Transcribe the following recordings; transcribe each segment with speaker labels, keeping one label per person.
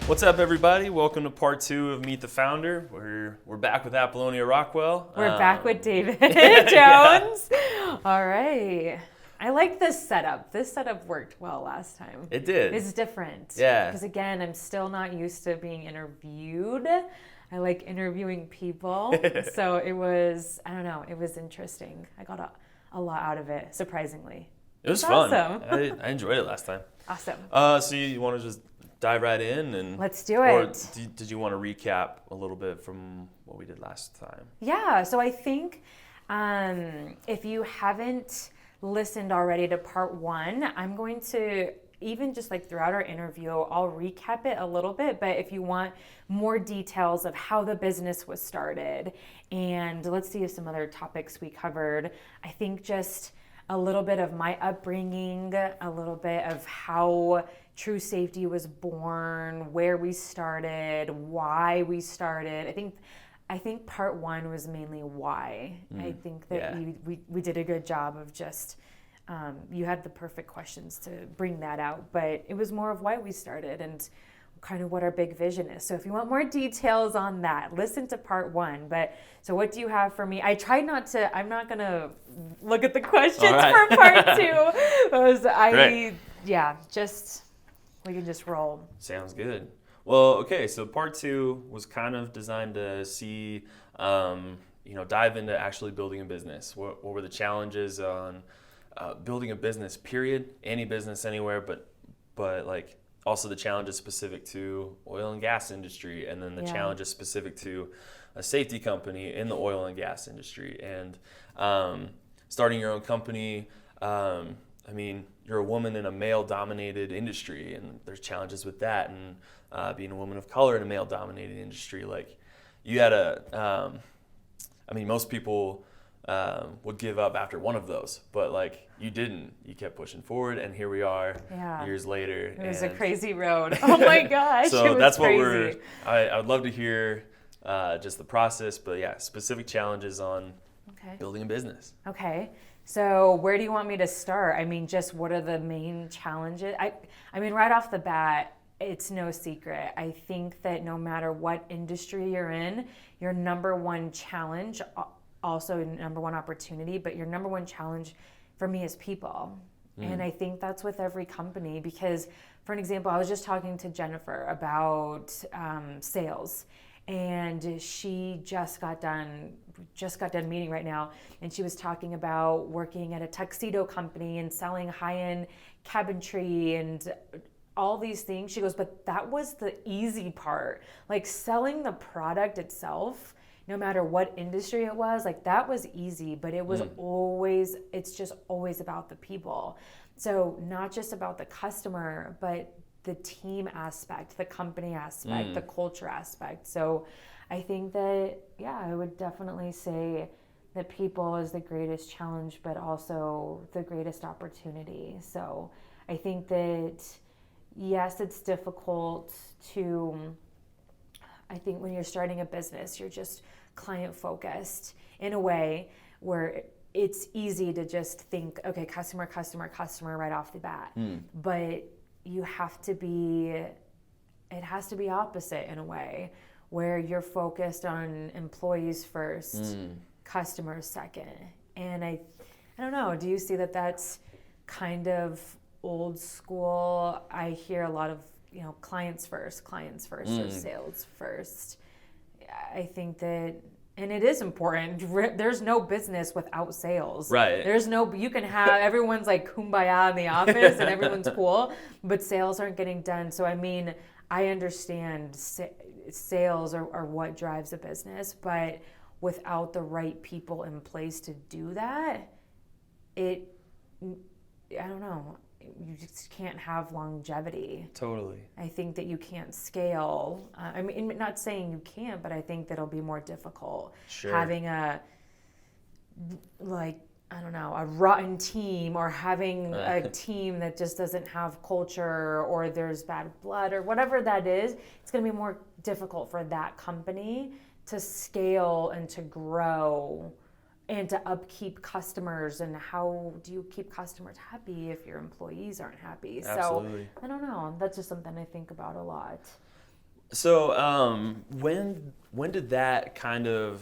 Speaker 1: What's up, everybody? Welcome to part 2 of Meet the Founder. We're back with Apolonia Rockwell.
Speaker 2: We're back with David Jones. All right. I like this setup. This setup worked well last time.
Speaker 1: It did.
Speaker 2: It's different.
Speaker 1: Yeah.
Speaker 2: Because again, I'm still not used to being interviewed. I like interviewing people. So it was, I don't know, it was interesting. I got a lot out of it, surprisingly.
Speaker 1: It was fun.
Speaker 2: Awesome.
Speaker 1: I enjoyed it last time.
Speaker 2: Awesome.
Speaker 1: So you want to just dive right in? And
Speaker 2: Let's do
Speaker 1: or
Speaker 2: it.
Speaker 1: did you want to recap a little bit from what we did last time?
Speaker 2: Yeah, so I think if you haven't listened already to part 1, I'm going to, even just like throughout our interview, I'll recap it a little bit, but if you want more details of how the business was started, and let's see if some other topics we covered, I think just a little bit of my upbringing, a little bit of how True Safety was born, where we started, why we started. I think part 1 was mainly why. I think that we did a good job of just, you had the perfect questions to bring that out, but it was more of why we started and kind of what our big vision is. So if you want more details on that, listen to part 1. But so what do you have for me? I tried not to, I'm not going to look at the questions for part 2. Because we can just roll.
Speaker 1: Sounds good. Well, okay, so part 2 was kind of designed to see, dive into actually building a business. What were the challenges on building a business, period, any business anywhere, but like also the challenges specific to oil and gas industry, and then the challenges specific to a safety company in the oil and gas industry. And starting your own company, you're a woman in a male-dominated industry, and there's challenges with that. And being a woman of color in a male-dominated industry, like you had most people would give up after one of those, but like you didn't. You kept pushing forward, and here we are years later.
Speaker 2: It was a crazy road. Oh my gosh!
Speaker 1: So
Speaker 2: it was
Speaker 1: that's
Speaker 2: crazy.
Speaker 1: I would love to hear just the process, but yeah, specific challenges on building a business.
Speaker 2: Okay. So where do you want me to start? I mean, just what are the main challenges? I mean, right off the bat, it's no secret. I think that no matter what industry you're in, your number one challenge, also number one opportunity, but your number one challenge for me is people. And I think that's with every company because, for an example, I was just talking to Jennifer about sales. And she just got done meeting right now, and she was talking about working at a tuxedo company and selling high-end cabinetry and all these things. She goes, but that was the easy part. Like selling the product itself, no matter what industry it was, like that was easy, but it was it's just always about the people. So not just about the customer, but the team aspect, the company aspect, the culture aspect. So I think that, I would definitely say that people is the greatest challenge, but also the greatest opportunity. So I think that, yes, it's difficult I think when you're starting a business, you're just client focused in a way where it's easy to just think, okay, customer right off the bat. But it has to be opposite in a way where you're focused on employees first, customers second. And I don't know, do you see that that's kind of old school? I hear a lot of, clients first or sales first. I think that, and it is important. There's no business without sales.
Speaker 1: Right.
Speaker 2: You can have, everyone's like kumbaya in the office and everyone's cool, but sales aren't getting done. So, I mean, I understand sales are what drives a business, but without the right people in place to do that, I don't know, you just can't have longevity.
Speaker 1: Totally.
Speaker 2: I think that you can't scale. Not saying you can't, but I think that it'll be more difficult.
Speaker 1: Sure.
Speaker 2: Having a rotten team, or having a team that just doesn't have culture, or there's bad blood, or whatever that is, it's going to be more difficult for that company to scale and to grow and to upkeep customers. And how do you keep customers happy if your employees aren't happy?
Speaker 1: Absolutely.
Speaker 2: So I don't know. That's just something I think about a lot.
Speaker 1: So when did that kind of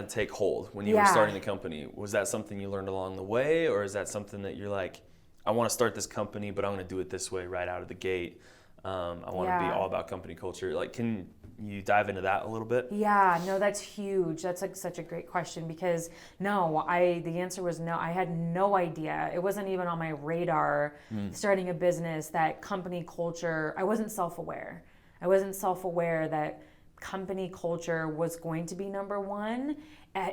Speaker 1: take hold when you were starting the company? Was that something you learned along the way, or is that something that you're like, I want to start this company, but I'm going to do it this way right out of the gate? I want to be all about company culture. Like, can you dive into that a little bit?
Speaker 2: Yeah, no, that's huge. That's like such a great question because no, the answer was no. I had no idea. It wasn't even on my radar starting a business that company culture, I wasn't self-aware. I wasn't self-aware that company culture was going to be number one.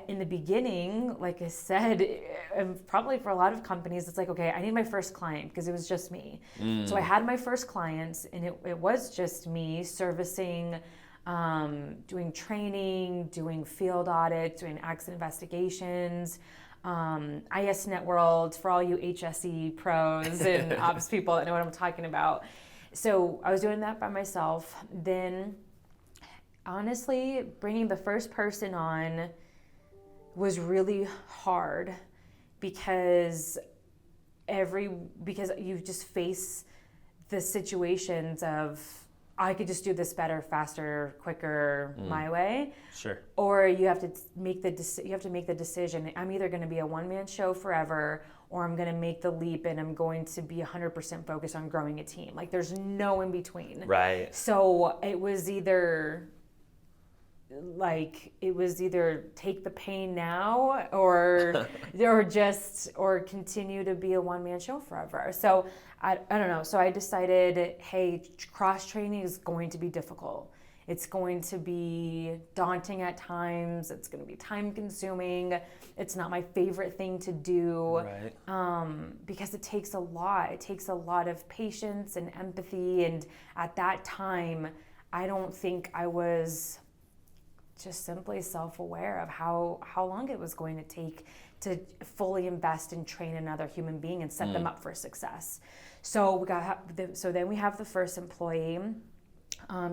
Speaker 2: In the beginning, like I said, and probably for a lot of companies, it's like, okay, I need my first client because it was just me. So I had my first clients and it was just me servicing, doing training, doing field audits, doing accident investigations, ISNet World for all you HSE pros and ops people that know what I'm talking about. So I was doing that by myself. Then honestly, bringing the first person on was really hard because you just face the situations of I could just do this better, faster, quicker, my way.
Speaker 1: Sure.
Speaker 2: Or you have to make the decision. I'm either going to be a one-man show forever, or I'm going to make the leap and I'm going to be 100% focused on growing a team. Like there's no in between.
Speaker 1: Right.
Speaker 2: So it was either take the pain now or continue to be a one-man show forever. So I don't know. So I decided, hey, cross training is going to be difficult. It's going to be daunting at times. It's going to be time consuming. It's not my favorite thing to do.
Speaker 1: Right.
Speaker 2: Because it takes a lot. It takes a lot of patience and empathy. And at that time, I don't think I was just simply self-aware of how long it was going to take to fully invest and train another human being and set them up for success. So then we have the first employee.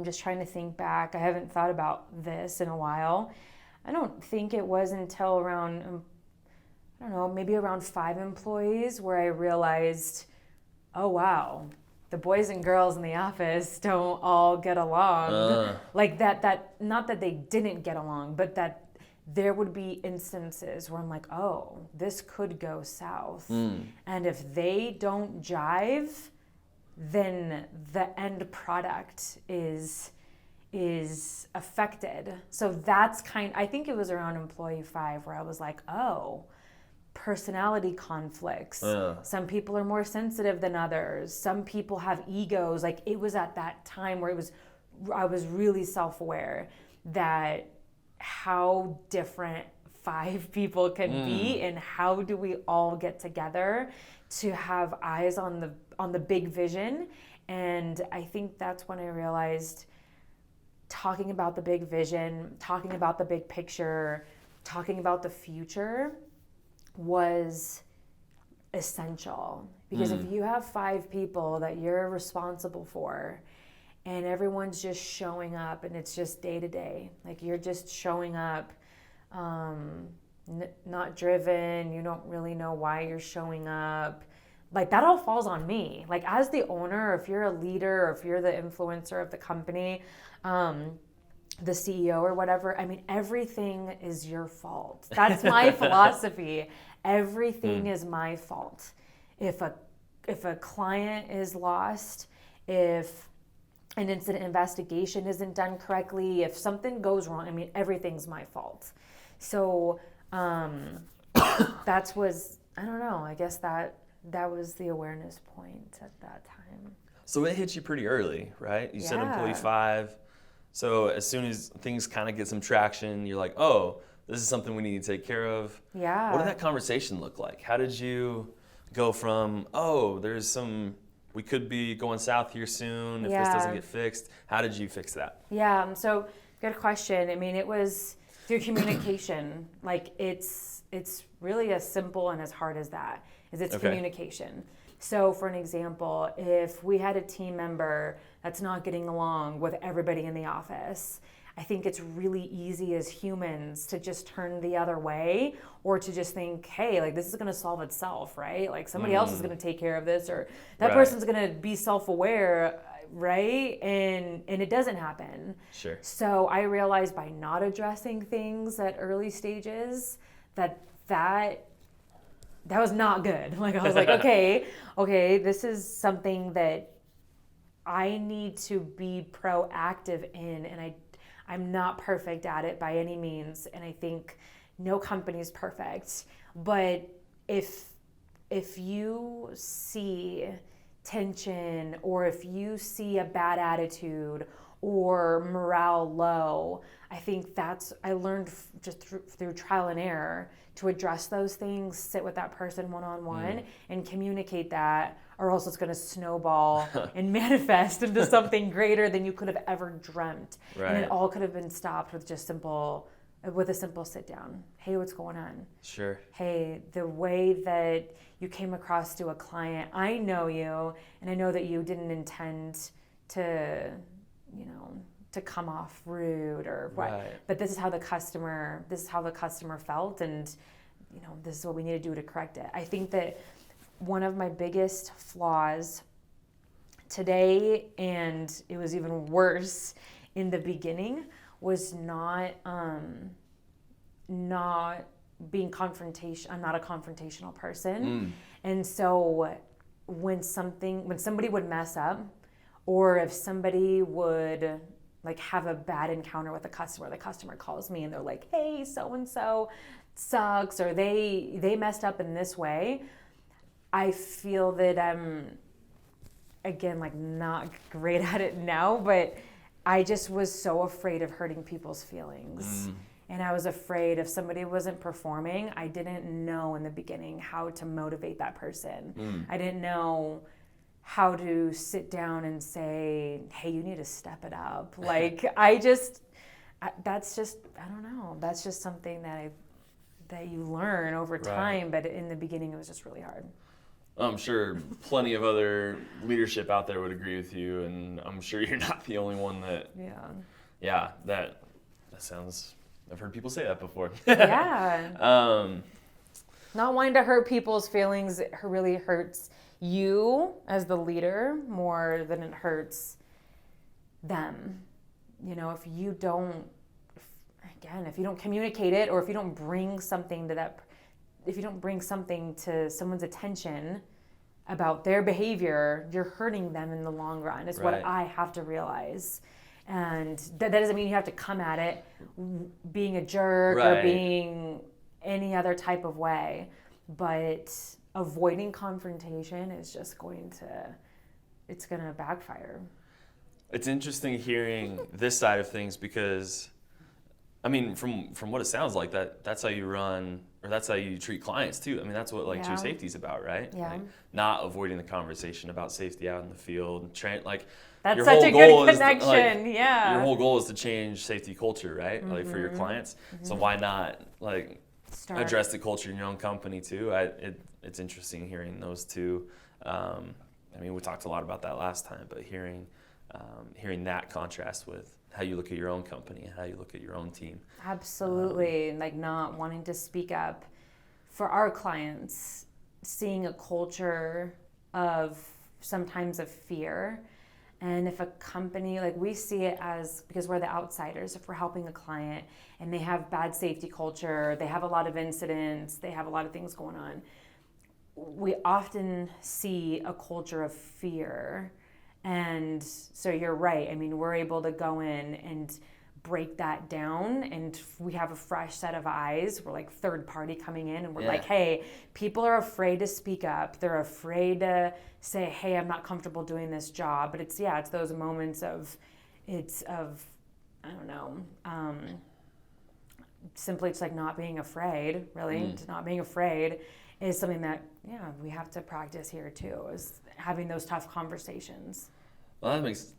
Speaker 2: Just trying to think back. I haven't thought about this in a while. I don't think it was until around, maybe around 5 employees where I realized, oh wow, the boys and girls in the office don't all get along. Like that, not that they didn't get along, but that there would be instances where I'm like, oh, this could go south. And if they don't jive, then the end product is affected. So that's I think it was around employee 5 where I was like, oh, personality conflicts. Some people are more sensitive than others. Some people have egos. Like it was at that time where I was really self-aware that how different 5 people can be and how do we all get together to have eyes on the big vision. And I think that's when I realized talking about the big vision, talking about the big picture, talking about the future was essential. Because if you have 5 people that you're responsible for and everyone's just showing up and it's just day to day, like you're just showing up, not driven, you don't really know why you're showing up, like that all falls on me. Like as the owner, if you're a leader or if you're the influencer of the company, the CEO or whatever, I mean, everything is your fault. That's my philosophy. Everything is my fault. If a client is lost, if an incident investigation isn't done correctly, if something goes wrong, I mean, everything's my fault. So I don't know, I guess that was the awareness point at that time.
Speaker 1: So it hit you pretty early, right? You said employee 5. So as soon as things kind of get some traction, you're like, oh, this is something we need to take care of.
Speaker 2: Yeah.
Speaker 1: What did that conversation look like? How did you go from, oh, we could be going south here soon if this doesn't get fixed? How did you fix that?
Speaker 2: Yeah, so good question. I mean, it was through communication. Like it's really as simple and as hard as that. It's communication. So for an example, if we had a team member that's not getting along with everybody in the office, I think it's really easy as humans to just turn the other way or to just think, hey, like this is going to solve itself, right? Like somebody else is going to take care of this or that person's going to be self-aware. right? And it doesn't happen.
Speaker 1: Sure.
Speaker 2: So I realized by not addressing things at early stages that was not good. Like I was like, okay, this is something that I need to be proactive in, and I'm not perfect at it by any means, and I think no company is perfect. But if you see tension, or if you see a bad attitude or morale low, I think I learned just through trial and error to address those things, sit with that person one-on-one and communicate that, or else it's going to snowball and manifest into something greater than you could have ever dreamt.
Speaker 1: Right.
Speaker 2: And it all could have been stopped with a simple sit down. Hey, what's going on?
Speaker 1: Sure.
Speaker 2: Hey, the way that you came across to a client, I know you, and I know that you didn't intend to come off rude or what.
Speaker 1: Right.
Speaker 2: But this is how the customer felt, and this is what we need to do to correct it. I think that one of my biggest flaws today, and it was even worse in the beginning, was not being confrontation. I'm not a confrontational person. And so when somebody would mess up, or if somebody would like have a bad encounter with the customer calls me and they're like, hey, so and so sucks, or they messed up in this way, I feel that I'm, again, like not great at it now, but I just was so afraid of hurting people's feelings. And I was afraid if somebody wasn't performing, I didn't know in the beginning how to motivate that person. I didn't know how to sit down and say, hey, you need to step it up. Like, that's just something that you learn over time. But in the beginning, it was just really hard.
Speaker 1: I'm sure plenty of other leadership out there would agree with you, and I'm sure you're not the only one that. Yeah, that sounds. I've heard people say that before.
Speaker 2: Yeah. Not wanting to hurt people's feelings, it really hurts you as the leader more than it hurts them. If you don't communicate it, or if you don't bring something to someone's attention about their behavior, you're hurting them in the long run, is what I have to realize. And that doesn't mean you have to come at it being a jerk or being any other type of way, but avoiding confrontation is just going to backfire.
Speaker 1: It's interesting hearing this side of things, because I mean, from what it sounds like, that's how you run, or that's how you treat clients too. I mean, that's what true safety is about, right?
Speaker 2: Yeah.
Speaker 1: Like, not avoiding the conversation about safety out in the field.
Speaker 2: That's such a good connection.
Speaker 1: Your whole goal is to change safety culture, right? Like for your clients. So why not address the culture in your own company too? It's interesting hearing those two. I mean, we talked a lot about that last time, but hearing that contrast with how you look at your own company and how you look at your own team.
Speaker 2: Absolutely. Like not wanting to speak up for our clients, seeing a culture of sometimes of fear. And if a company, like we see it as, because we're the outsiders, if we're helping a client and they have bad safety culture, they have a lot of incidents, they have a lot of things going on, we often see a culture of fear. And so you're right. I mean, we're able to go in and break that down, and we have a fresh set of eyes. We're like third party coming in, and we're like, hey, people are afraid to speak up. They're afraid to say, hey, I'm not comfortable doing this job. But it's those moments of I don't know, simply just like not being afraid, really. Just not being afraid is something that, we have to practice here too, is having those tough conversations.
Speaker 1: Well, that makes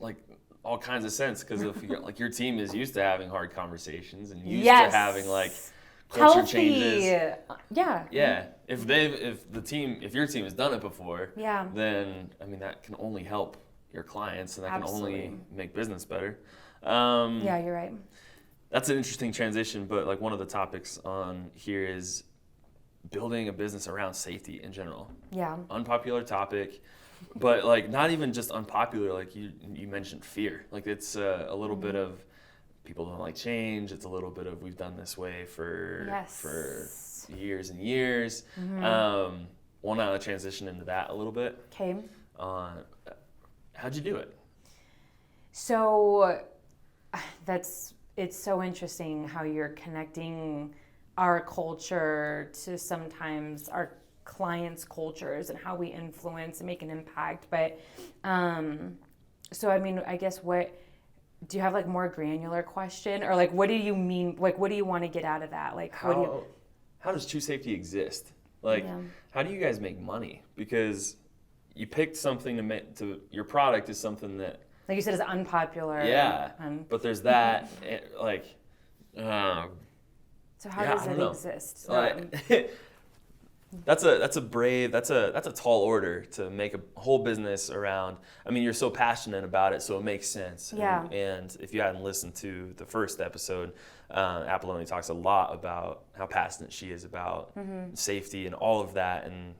Speaker 1: all kinds of sense, because if your team is used to having hard conversations and used to having culture changes. Yeah. If your team has done it before, then I mean that can only help your clients, and that can only make business better.
Speaker 2: You're right.
Speaker 1: That's an interesting transition, but one of the topics on here is building a business around safety in general.
Speaker 2: Yeah.
Speaker 1: Unpopular topic, but like not even just unpopular. Like you mentioned fear. Like it's a little bit of people don't like change. It's a little bit of we've done this way for years and years. We'll now transition into that a little bit.
Speaker 2: Okay.
Speaker 1: How'd you do it?
Speaker 2: So it's so interesting how you're connecting our culture to sometimes our clients' cultures and how we influence and make an impact. But so I mean, I guess do you have like more granular question, or like what do you mean? Like what do you want to get out of that? Like
Speaker 1: how does True Safety exist? Like how do you guys make money? Because you picked something to your product is something that,
Speaker 2: like you said, is unpopular.
Speaker 1: Yeah, but there's that like.
Speaker 2: So how does it exist?
Speaker 1: That's a tall order to make a whole business around. I mean, you're so passionate about it, so it makes sense.
Speaker 2: Yeah.
Speaker 1: And if you hadn't listened to the first episode, Apolonia talks a lot about how passionate she is about safety and all of that, and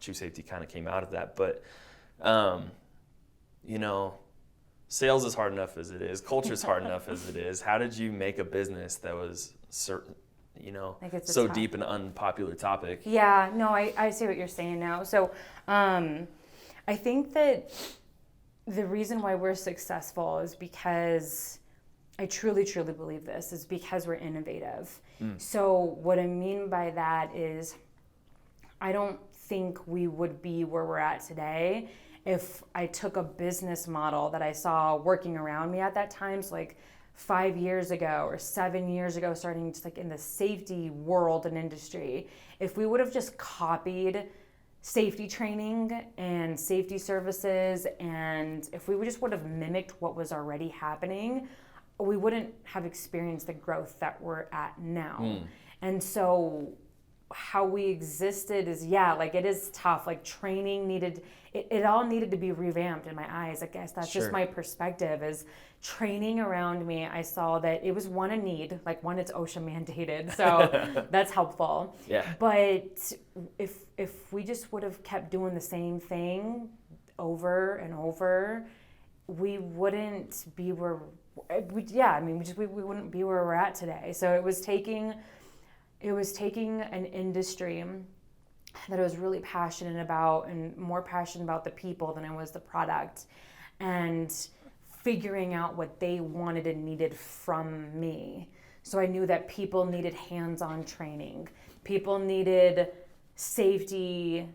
Speaker 1: True Safety kind of came out of that. But sales is hard enough as it is. Culture is hard enough as it is. How did you make a business that was certain? So deep an unpopular topic.
Speaker 2: Yeah, no, I see what you're saying now. So I think that the reason why we're successful is because I truly, truly believe this, is because we're innovative. So what I mean by that is I don't think we would be where we're at today if I took a business model that I saw working around me at that time, so like 5 years ago or 7 years ago, starting just like in the safety world and industry, if we would have just copied safety training and safety services, and if we just would have mimicked what was already happening, we wouldn't have experienced the growth that we're at now. And so how we existed is, like it is tough. Like training needed, it all needed to be revamped in my eyes. I guess that's just my perspective. Is training around me, I saw that it was a need, like it's OSHA mandated, so that's helpful.
Speaker 1: Yeah.
Speaker 2: But if we just would have kept doing the same thing over and over, we wouldn't be where, we wouldn't be where we're at today. So it was taking an industry that I was really passionate about, and more passionate about the people than I was the product, and figuring out what they wanted and needed from me. So I knew that people needed hands-on training. People needed safety.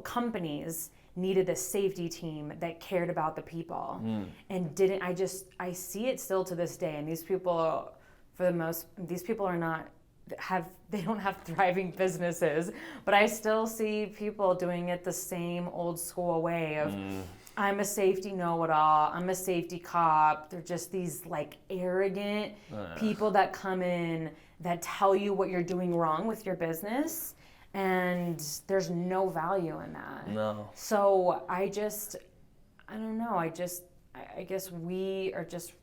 Speaker 2: Companies needed a safety team that cared about the people and didn't. I see it still to this day. And these people, these people are not. They don't have thriving businesses, but I still see people doing it the same old school way of I'm a safety know-it-all, I'm a safety cop. They're just these like arrogant people that come in that tell you what you're doing wrong with your business, and there's no value in that.
Speaker 1: No.
Speaker 2: So I don't know, I guess we are just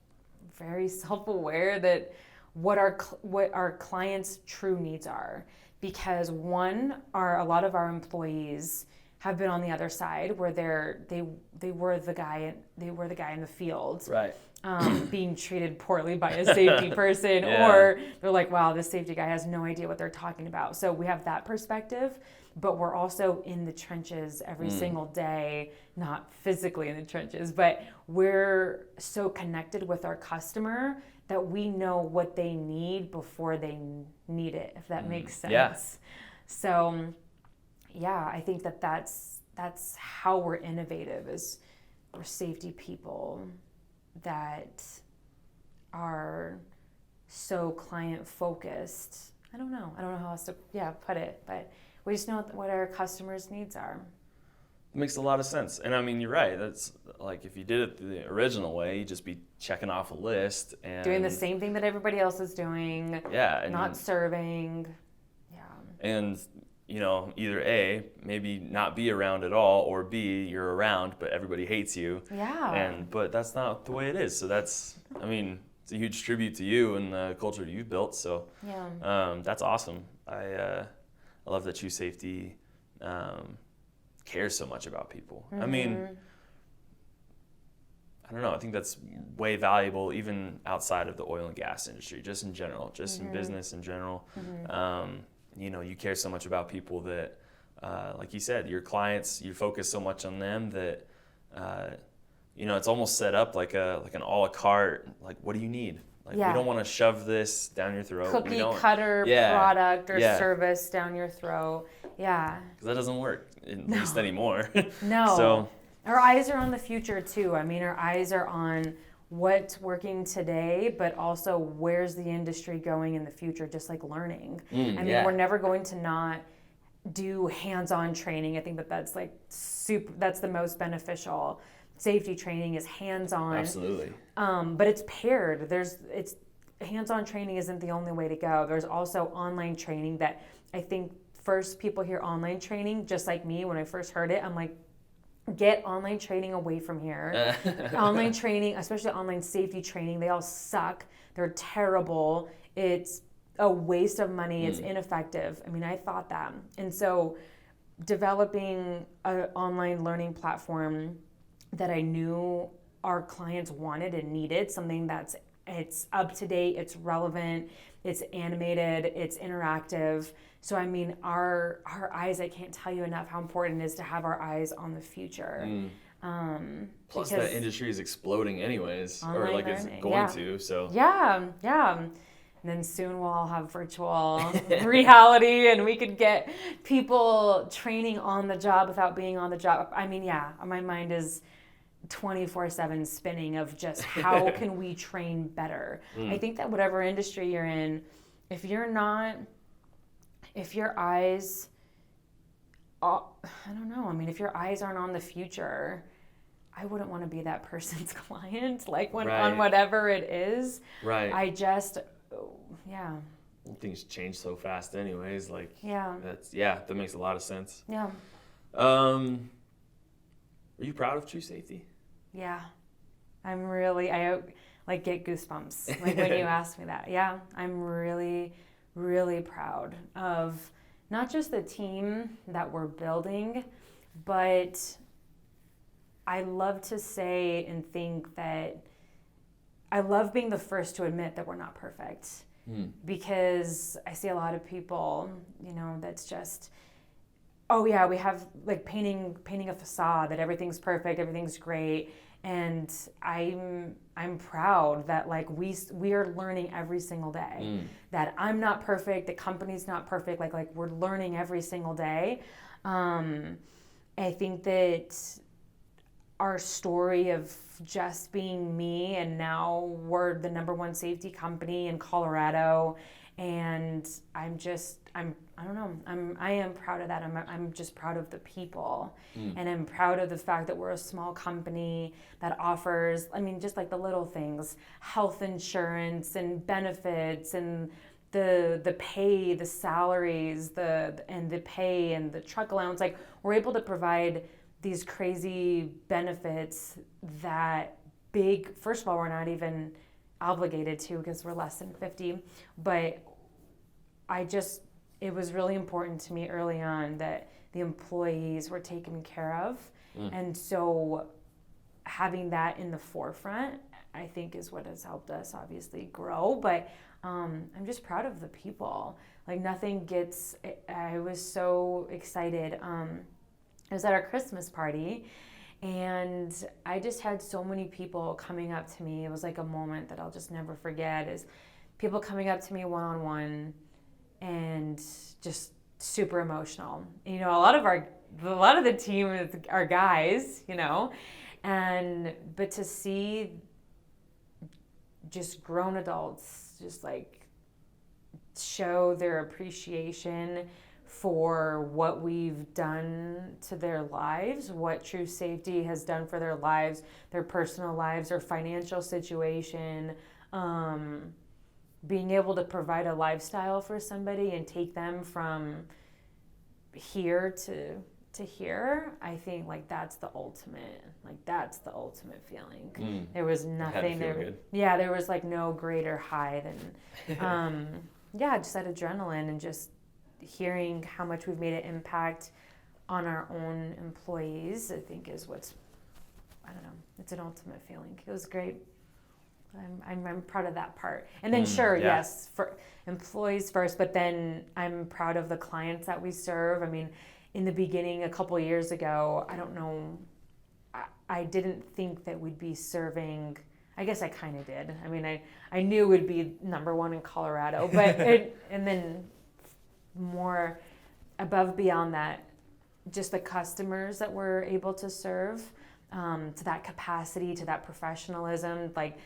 Speaker 2: very self-aware that what our clients' true needs are, because a lot of our employees have been on the other side where they were the guy in the field,
Speaker 1: right,
Speaker 2: being treated poorly by a safety person, or they're like, wow, this safety guy has no idea what they're talking about. So we have that perspective, but we're also in the trenches every single day, not physically in the trenches, but we're so connected with our customer that we know what they need before they need it, if that makes sense.
Speaker 1: Yeah.
Speaker 2: So, I think that's how we're innovative, is we're safety people that are so client focused. I don't know how else to put it, but we just know what our customers' needs are.
Speaker 1: It makes a lot of sense. And I mean, you're right. That's like if you did it the original way, you'd just be checking off a list and
Speaker 2: doing the same thing that everybody else is doing.
Speaker 1: Yeah. And
Speaker 2: not serving. Yeah.
Speaker 1: And either A, maybe not be around at all, or B, you're around but everybody hates you.
Speaker 2: Yeah.
Speaker 1: But that's not the way it is. So it's a huge tribute to you and the culture you've built. So that's awesome. I love that True Safety cares so much about people. I mean, I don't know. I think that's way valuable even outside of the oil and gas industry, just in general, just in business in general. You care so much about people that, like you said, your clients, you focus so much on them that, it's almost set up like an a la carte. Like, what do you need? Like, we don't want to shove this down your throat.
Speaker 2: Cookie cutter product or service down your throat. Yeah.
Speaker 1: Because that doesn't work, at least anymore.
Speaker 2: No.
Speaker 1: So
Speaker 2: our eyes are on the future too. I mean, our eyes are on what's working today, but also where's the industry going in the future, just like learning. We're never going to not do hands-on training. I think that's like that's the most beneficial. Safety training is hands-on.
Speaker 1: Absolutely.
Speaker 2: But it's paired. It's hands-on training isn't the only way to go. There's also online training that I think first people hear online training, just like me, when I first heard it, I'm like, get online training away from here. Online training, especially online safety training, they all suck. They're terrible. It's a waste of money. It's ineffective. I mean, I thought that. And so developing an online learning platform that I knew our clients wanted and needed, something it's up to date, it's relevant, it's animated, it's interactive. So I mean, our eyes, I can't tell you enough how important it is to have our eyes on the future.
Speaker 1: Plus that industry is exploding anyways, or like it's going to, so.
Speaker 2: Yeah. And then soon we'll all have virtual reality and we could get people training on the job without being on the job. I mean, my mind is 24/7 spinning of just how can we train better. I think that whatever industry you're in, if your eyes, I don't know. I mean, if your eyes aren't on the future, I wouldn't want to be that person's client, like on whatever it is.
Speaker 1: Right.
Speaker 2: I just,
Speaker 1: Things change so fast anyways. Like,
Speaker 2: that
Speaker 1: makes a lot of sense.
Speaker 2: Yeah.
Speaker 1: Are you proud of True Safety?
Speaker 2: Yeah. I like get goosebumps like when you ask me that. Yeah. I'm really, really proud of not just the team that we're building, but I love to say and think that I love being the first to admit that we're not perfect, because I see a lot of people, that's just, we have like painting a facade that everything's perfect, everything's great. And I'm proud that like we are learning every single day, that I'm not perfect, the company's not perfect, like we're learning every single day. I think that our story of just being me, and now we're the #1 safety company in Colorado, and I am proud of that. I'm just proud of the people, and I'm proud of the fact that we're a small company that offers, just like the little things, health insurance and benefits and the pay, the salaries, the pay and the truck allowance. Like, we're able to provide these crazy benefits that first of all, we're not even obligated to because we're less than 50, but it was really important to me early on that the employees were taken care of. And so having that in the forefront, I think, is what has helped us obviously grow. But I'm just proud of the people. Like, I was so excited. I was at our Christmas party, and I just had so many people coming up to me. It was like a moment that I'll just never forget, is people coming up to me one-on-one and just super emotional. A lot of the team are guys, but to see just grown adults just like show their appreciation for what we've done to their lives, what True Safety has done for their lives, their personal lives, their financial situation, being able to provide a lifestyle for somebody and take them from here to here, I think like that's the ultimate feeling. There was nothing there. Yeah, there was like no greater high than just that adrenaline and just hearing how much we've made an impact on our own employees, I think is what's, I don't know, it's an ultimate feeling. It was great. I'm proud of that part. And then yes, for employees first, but then I'm proud of the clients that we serve. I mean, in the beginning, a couple of years ago, I don't know, I didn't think that we'd be serving, I guess I kind of did. I mean, I knew we'd be number one in Colorado, but and then more above beyond that, just the customers that we're able to serve, to that capacity, to that professionalism, like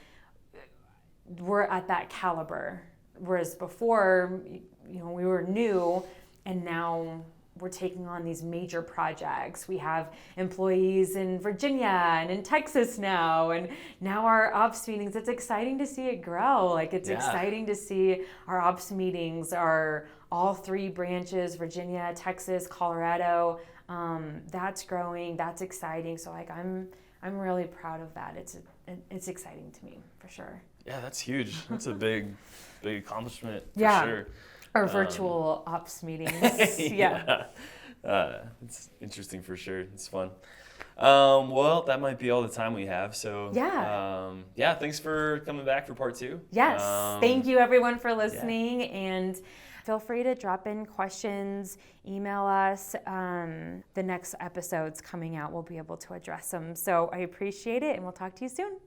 Speaker 2: we're at that caliber. Whereas before, we were new, and now we're taking on these major projects. We have employees in Virginia and in Texas now, and now our ops meetings, it's exciting to see it grow. Like it's exciting to see our ops meetings are all 3 branches, Virginia, Texas, Colorado. That's growing, that's exciting. So like I'm really proud of that. It's exciting to me for sure.
Speaker 1: Yeah, that's huge. That's a big accomplishment for sure.
Speaker 2: Our virtual ops meetings.
Speaker 1: It's interesting for sure. It's fun. Well, that might be all the time we have. So thanks for coming back for part 2.
Speaker 2: Yes, thank you everyone for listening, and feel free to drop in questions, email us. The next episodes coming out, we'll be able to address them. So I appreciate it, and we'll talk to you soon.